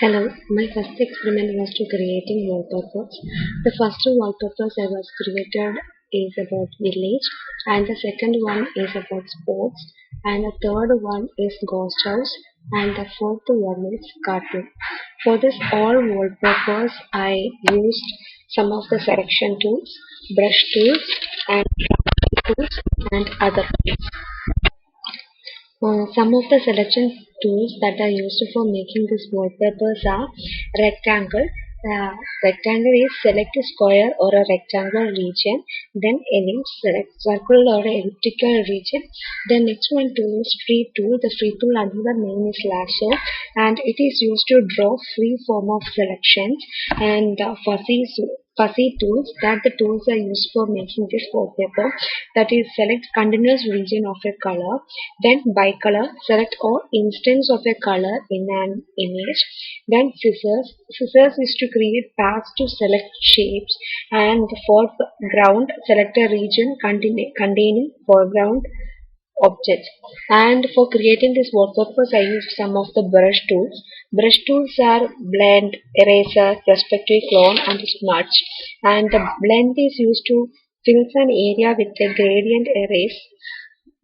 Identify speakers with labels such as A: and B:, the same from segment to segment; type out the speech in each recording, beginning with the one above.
A: Hello, my first experiment was to creating wallpapers. The first two wallpapers I was created is about village, and the second one is about sports, and the third one is ghost house, and the fourth one is cartoon. For this all wallpapers I used some of the selection tools, brush tools, and tools, and other tools. Some of the selection tools that are used for making these wallpapers are rectangle. Rectangle is select a square or a rectangular region, then ellipse, select circle or elliptical region. The next one tool is free tool. The free tool under the name is lasso, and it is used to draw free form of selections. And fuzzy tools, that the tools are used for making this wallpaper, that is select continuous region of a color, then bicolor, select all instance of a color in an image, then scissors is to create paths to select shapes, and the foreground, select a region containing foreground objects. And for creating this wallpapers, I use some of the brush tools. Brush tools are blend, eraser, perspective clone, and smudge. And the blend is used to fill an area with a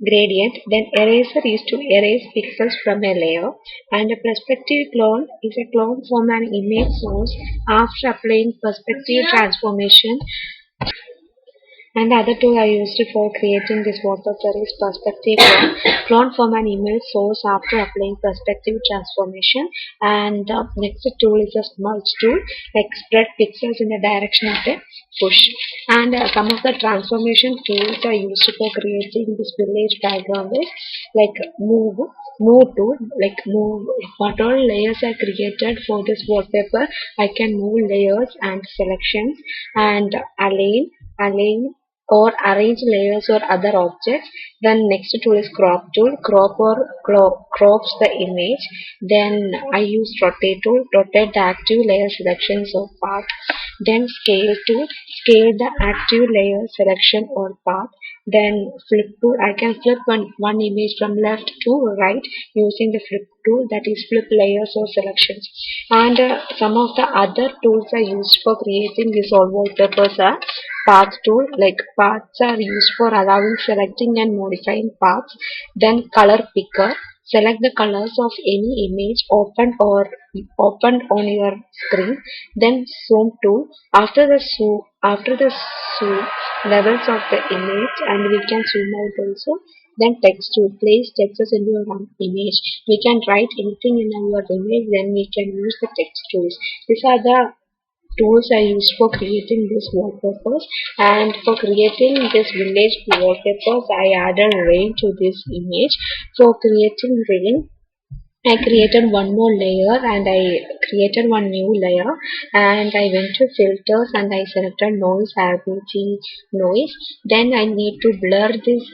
A: gradient. Then eraser is to erase pixels from a layer, and a perspective clone is a clone from an image source after applying perspective transformation. And the other tool I used for creating this wallpaper is perspective clone from an image source after applying perspective transformation. And the next tool is a smudge tool, like spread pixels in the direction of a push. And some of the transformation tools I used for creating this village background is like move tool, like move what all layers are created for this wallpaper. I can move layers and selections, and align or arrange layers or other objects. Then next tool is crop tool, crops the image. Then I use rotate tool, rotate the active layer selections or path. Then scale tool, scale the active layer selection or path. Then flip tool, I can flip one image from left to right using the flip tool, that is flip layers or selections. And some of the other tools I used for creating these all wallpapers are path tool, like paths are used for allowing selecting and modifying paths. Then color picker, select the colors of any image opened on your screen. Then zoom tool, after the zoom levels of the image, and we can zoom out also. Then text tool, place texts into your image. We can write anything in our image, then we can use the text tools. These are the tools I used for creating these wallpapers. And for creating this village wallpapers, I added rain to this image. For creating rain, I created one more layer, and I created one new layer, and I went to filters and I selected noise, RGB noise. Then I need to blur this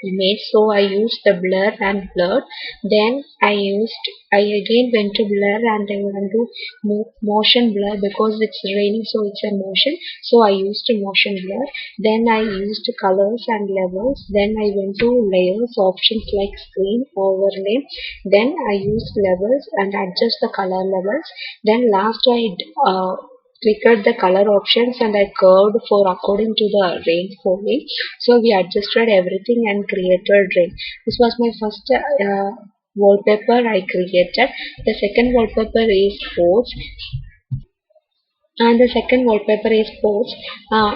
A: image, so I used the blur and blur. Then I again went to blur, and I want to motion blur because it's raining, so it's a motion, so I used motion blur. Then I used colors and levels. Then I went to layers options like screen overlay. Then I used levels and adjust the color levels. Then last clicked the color options, and I curved for according to the rain falling. So we adjusted everything and created rain. This was my first wallpaper I created. The second wallpaper is sports, and the second wallpaper is sports.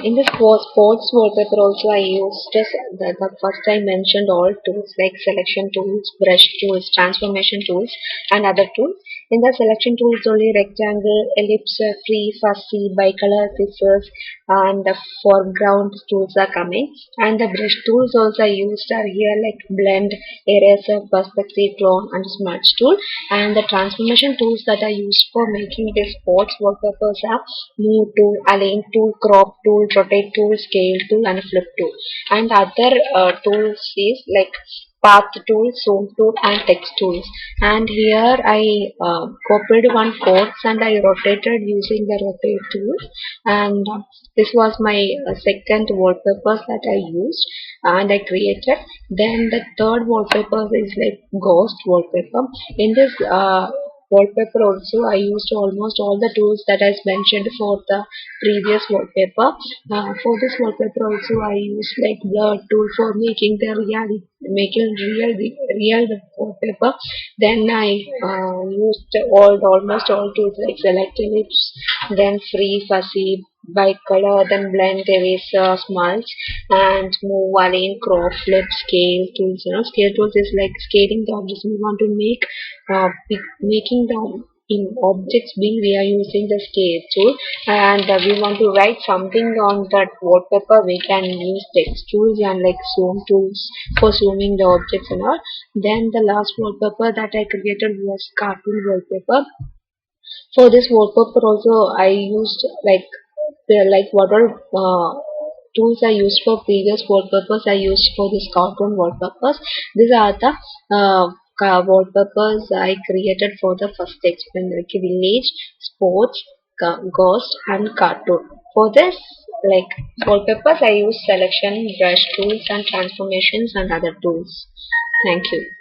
A: In the sports wallpaper also I used just the first I mentioned all tools like selection tools, brush tools, transformation tools, and other tools. In the selection tools only rectangle, ellipse, free, fuzzy, bicolor, scissors, and the foreground tools are coming. And the brush tools also I used are here like blend, eraser, perspective, clone, and smudge tool. And the transformation tools that are used for making these sports wallpapers are move tool, align tool, crop tool, rotate tool, scale tool, and flip tool. And other tools is like path tool, zoom tool, and text tools. And here I copied one codes and I rotated using the rotate tool. And this was my second wallpapers that I used and I created. Then the third wallpaper is like ghost wallpaper. In this wallpaper also, I used almost all the tools that I mentioned for the previous wallpaper. For this wallpaper also, I used like blur tool for making the making real the wallpaper. Then I used almost all tools like select ellipse, then free, fuzzy, by color, then blend, eraser, smudge, and move, align, crop, flip, scale tools. Scale tools is like scaling the objects we want to make, making the in objects being we are using the scale tool, and we want to write something on that wallpaper, we can use text tools and like zoom tools for zooming the objects and all. Then the last wallpaper that I created was cartoon wallpaper. For this wallpaper also I used like what all tools I used for previous wallpapers I used for this cartoon wallpapers. These are the wallpapers I created for the first experiment, like village, sports, ghost and cartoon. For this like wallpapers I use selection, brush tools and transformations and other tools. Thank you.